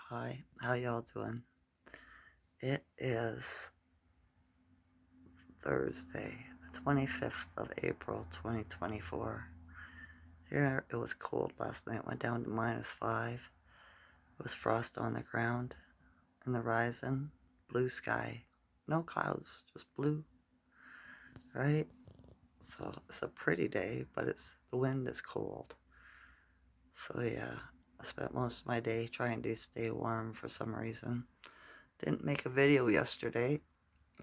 Hi, how y'all doing? It is Thursday, the 25th of April, 2024. Here it was cold last night, went down to -5. It was frost on the ground in the horizon, blue sky, no clouds, just blue, right? So it's a pretty day, but the wind is cold. So yeah, I spent most of my day trying to stay warm for some reason. Didn't make a video yesterday.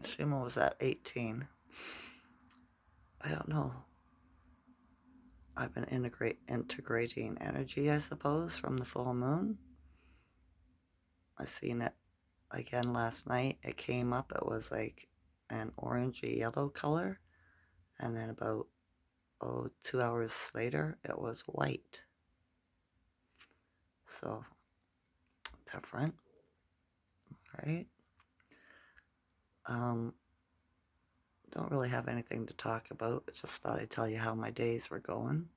Shima was at 18. I don't know. I've been integrating energy, I suppose, from the full moon. I seen it again last night. It came up. It was like an orangey yellow color, and then about 2 hours later, it was white. So different, right? Um, don't really have anything to talk about. Just thought I'd tell you how my days were going.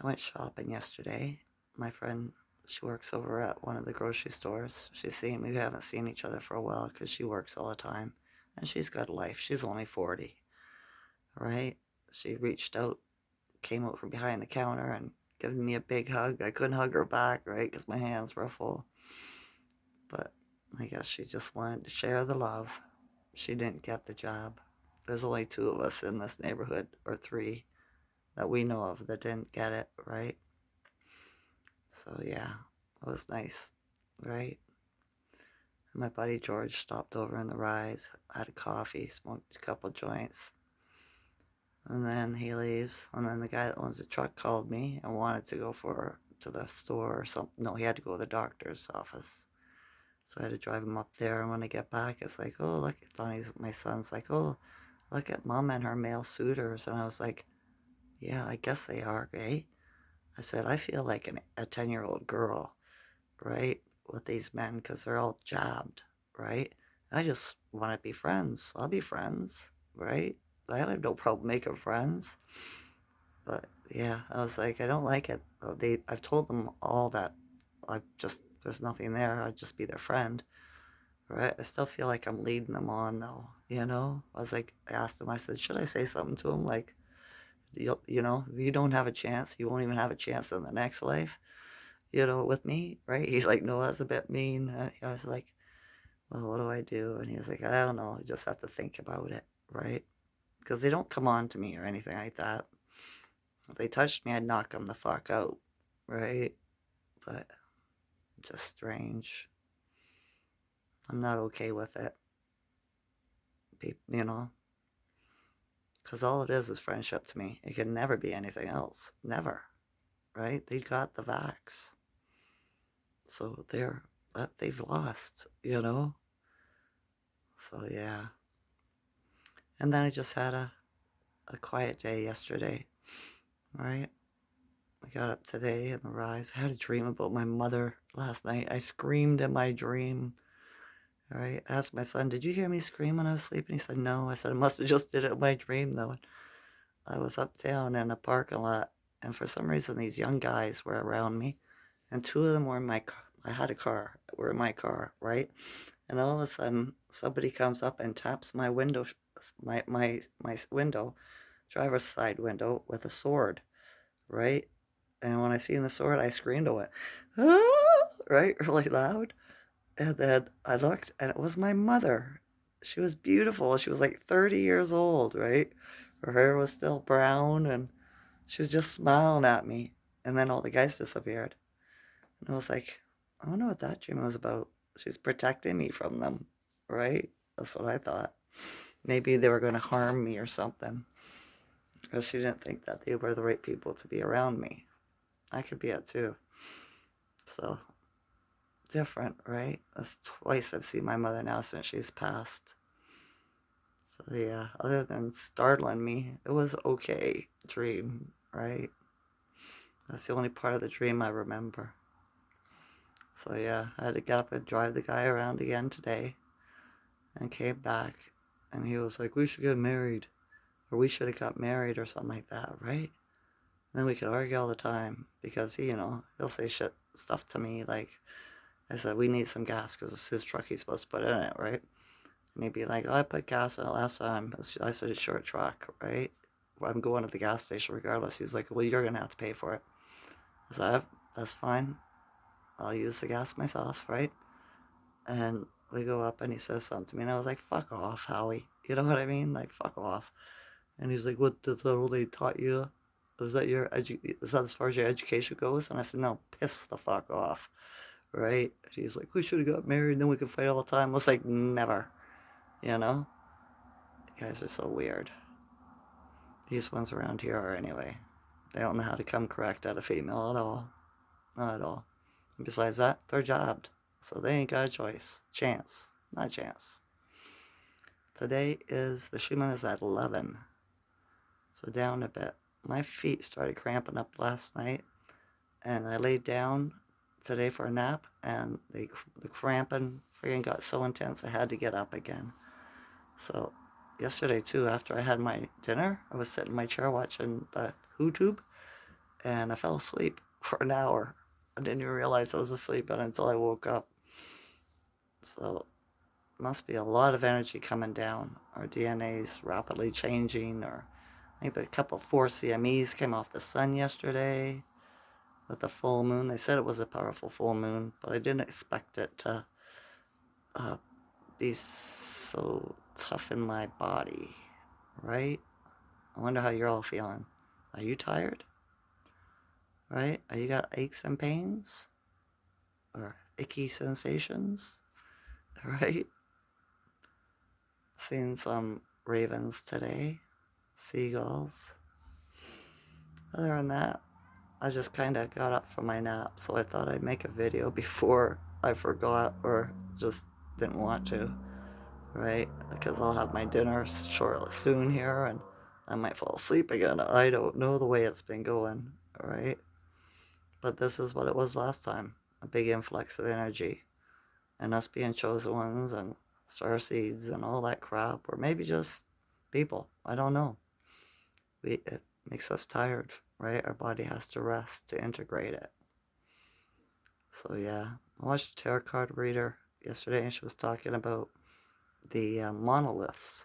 I went shopping yesterday. My friend, she works over at one of the grocery stores. We haven't seen each other for a while because she works all the time. And she's got a life. She's only 40, right? She reached out, came out from behind the counter and giving me a big hug. I couldn't hug her back, right? Because my hands were full. But I guess she just wanted to share the love. She didn't get the job. There's only two of us in this neighborhood, or three, that we know of that didn't get it, right? So yeah, it was nice, right? And my buddy George stopped over in the Rise, had a coffee, smoked a couple joints, and then he leaves. And then the guy that owns the truck called me and wanted to go to the store or something. No, he had to go to the doctor's office. So I had to drive him up there. And when I get back, it's like, oh, look, my son's like, oh, look at mom and her male suitors. And I was like, yeah, I guess they are, eh? I said, I feel like a 10-year-old girl, right, with these men because they're all jabbed, right? I just want to be friends. I'll be friends, right? I have no problem making friends. But yeah, I was like, I don't like it. I've told them all that there's nothing there. I'd just be their friend, right? I still feel like I'm leading them on though, you know? I was like, I asked him, I said, should I say something to him like, if you don't have a chance, you won't even have a chance in the next life, with me, right? He's like, no, that's a bit mean. I was like, well, what do I do? And he was like, I don't know. You just have to think about it, right? Because they don't come on to me or anything like that. If they touched me, I'd knock them the fuck out, right? But just strange. I'm not okay with it, you know, because all it is friendship to me. It can never be anything else. Never, right? They got the vax. So they've lost, you know? So yeah. And then I just had a quiet day yesterday, right? I got up today in the Rise. I had a dream about my mother last night. I screamed in my dream. All right. I asked my son, did you hear me scream when I was sleeping? He said, no. I said, I must have just did it in my dream, though. And I was uptown in a parking lot, and for some reason, these young guys were around me, and two of them were in my car. I had a car, were in my car, right? And all of a sudden, somebody comes up and taps my window, my window, driver's side window, with a sword, right? And when I seen the sword, I screamed, I went, ah! Right, really loud. And then I looked, and it was my mother. She was beautiful. She was like 30 years old, right? Her hair was still brown, and she was just smiling at me. And then all the guys disappeared. And I was like, I wonder what that dream was about. She's protecting me from them, right? That's what I thought. Maybe they were going to harm me or something because she didn't think that they were the right people to be around me. I could be it too. So different, right? That's twice I've seen my mother now since she's passed. So yeah, other than startling me, it was okay dream, right? That's the only part of the dream I remember. So yeah, I had to get up and drive the guy around again today and came back, and he was like, we should get married, or we should have got married or something like that, right? And then we could argue all the time because he'll say shit stuff to me like, I said, we need some gas because it's his truck he's supposed to put in it, right? And he'd be like, oh, I put gas in it last time. I said, it's your truck, right? I'm going to the gas station regardless. He was like, well, you're going to have to pay for it. I said, that's fine. I'll use the gas myself, right? And we go up and he says something to me and I was like, fuck off, Howie. You know what I mean? Like, fuck off. And he's like, what, that's all they taught you? Is that is that as far as your education goes? And I said, no, piss the fuck off, right? And he's like, we should have got married and then we could fight all the time. I was like, never, you know? You guys are so weird. These ones around here are anyway. They don't know how to come correct at a female at all. Not at all. And besides that, they're jobbed. So they ain't got a choice. Chance. Not a chance. Today is, the Schumann is at 11. So down a bit. My feet started cramping up last night. And I laid down today for a nap. And the cramping freaking got so intense I had to get up again. So yesterday too, after I had my dinner, I was sitting in my chair watching the YouTube. And I fell asleep for an hour. I didn't even realize I was asleep until I woke up. So must be a lot of energy coming down. Our DNA's rapidly changing, or I think a couple 4 CMEs came off the sun yesterday with the full moon. They said it was a powerful full moon, but I didn't expect it to be so tough in my body, right? I wonder how you're all feeling. Are you tired? Right? Are you got aches and pains? Or icky sensations? Right? Seen some ravens today, seagulls. Other than that, I just kind of got up from my nap, so I thought I'd make a video before I forgot or just didn't want to, right? Because I'll have my dinner shortly soon here and I might fall asleep again. I don't know the way it's been going, right? But this is what it was last time, a big influx of energy. And us being chosen ones and star seeds and all that crap, or maybe just people. I don't know. It makes us tired, right? Our body has to rest to integrate it. So yeah, I watched a tarot card reader yesterday, and she was talking about the monoliths,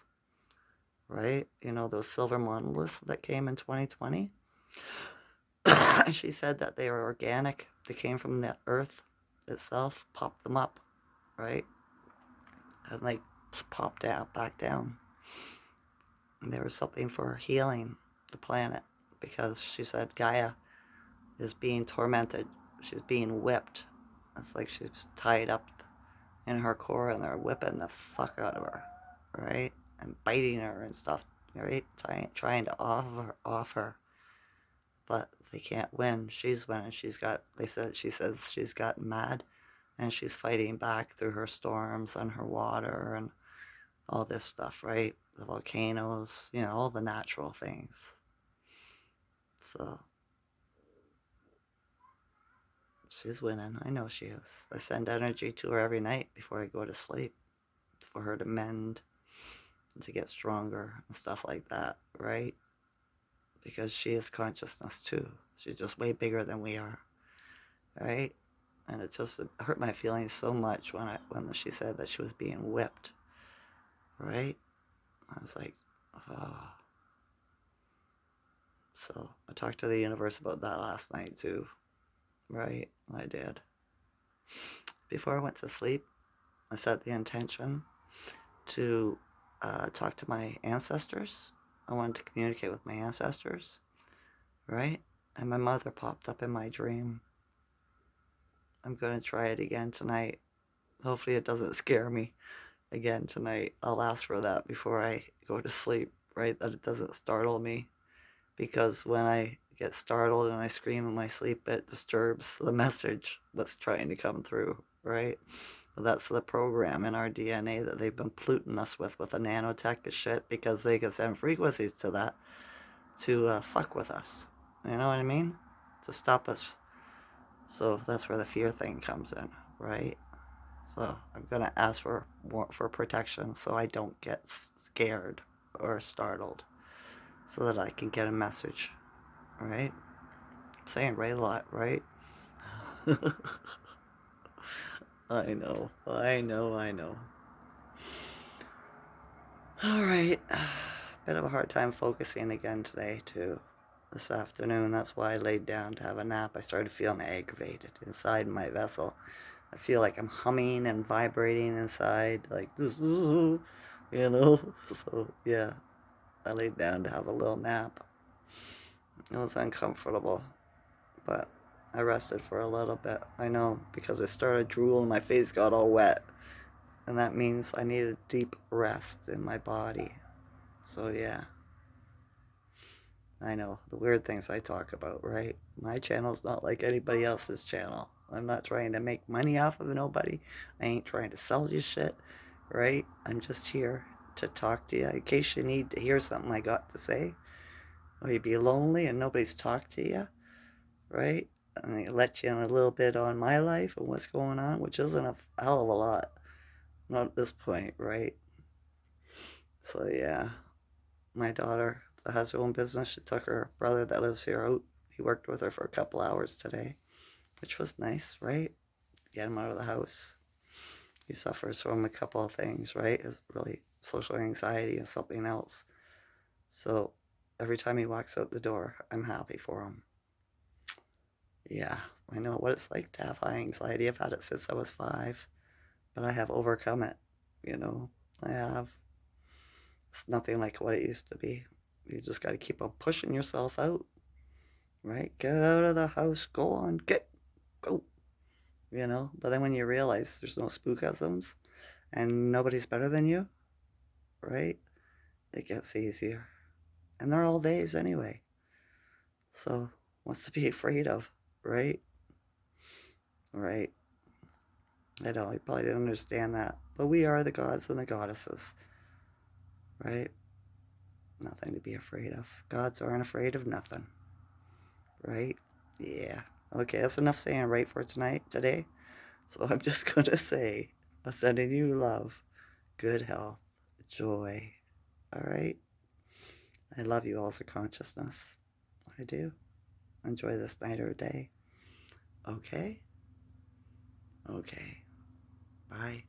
right? You know, those silver monoliths that came in 2020. She said that they were organic. They came from the earth itself, popped them up, right? And they popped out back down. And there was something for healing the planet, because she said Gaia is being tormented. She's being whipped. It's like she's tied up in her core and they're whipping the fuck out of her, right? And biting her and stuff, right? Trying to off her. But they can't win. She's winning. She says she's gotten mad and she's fighting back through her storms and her water and all this stuff, right? The volcanoes, you know, all the natural things. So she's winning. I know she is. I send energy to her every night before I go to sleep for her to mend and to get stronger and stuff like that, right? Because she is consciousness too. She's just way bigger than we are, right? And it just hurt my feelings so much when she said that she was being whipped, right? I was like, oh. So I talked to the universe about that last night too, right? I did. Before I went to sleep, I set the intention to talk to my ancestors. I wanted to communicate with my ancestors, right? And my mother popped up in my dream. I'm going to try it again tonight. Hopefully it doesn't scare me again tonight. I'll ask for that before I go to sleep, right? That it doesn't startle me. Because when I get startled and I scream in my sleep, it disturbs the message that's trying to come through, right? But that's the program in our DNA that they've been polluting us with a nanotech of shit, because they can send frequencies to that to fuck with us. You know what I mean? To stop us. So that's where the fear thing comes in, right? So I'm gonna ask for protection so I don't get scared or startled, so that I can get a message, right? I'm saying right a lot, right? I know, I know, I know. All right. Bit of a hard time focusing again today, too. This afternoon. That's why I laid down to have a nap. I started feeling aggravated inside my vessel. I feel like I'm humming and vibrating inside, like, you know? So, yeah, I laid down to have a little nap. It was uncomfortable, but I rested for a little bit. I know, because I started drooling, my face got all wet. And that means I needed deep rest in my body. So, yeah. I know, the weird things I talk about, right? My channel's not like anybody else's channel. I'm not trying to make money off of nobody. I ain't trying to sell you shit, right? I'm just here to talk to you in case you need to hear something I got to say. Or you be lonely and nobody's talked to you, right? And I let you in a little bit on my life and what's going on, which isn't a hell of a lot. Not at this point, right? So, yeah. My daughter that has her own business, she took her brother that lives here out. He worked with her for a couple hours today, which was nice, right? Get him out of the house. He suffers from a couple of things, right? It's really social anxiety and something else. So every time he walks out the door, I'm happy for him. Yeah, I know what it's like to have high anxiety. I've had it since I was 5, but I have overcome it. You know, I have. It's nothing like what it used to be. You just got to keep on pushing yourself out, right? Get out of the house. Go on. Go. You know? But then when you realize there's no spookisms and nobody's better than you, right? It gets easier. And they're all days anyway. So what's to be afraid of, right? Right. I know, I probably didn't understand that. But we are the gods and the goddesses, right? Nothing to be afraid of. Gods aren't afraid of nothing, right? Yeah. Okay, that's enough saying right for today. So I'm just going to say, I'm sending you love, good health, joy. All right? I love you, also consciousness. I do. Enjoy this night or day. Okay? Okay. Bye.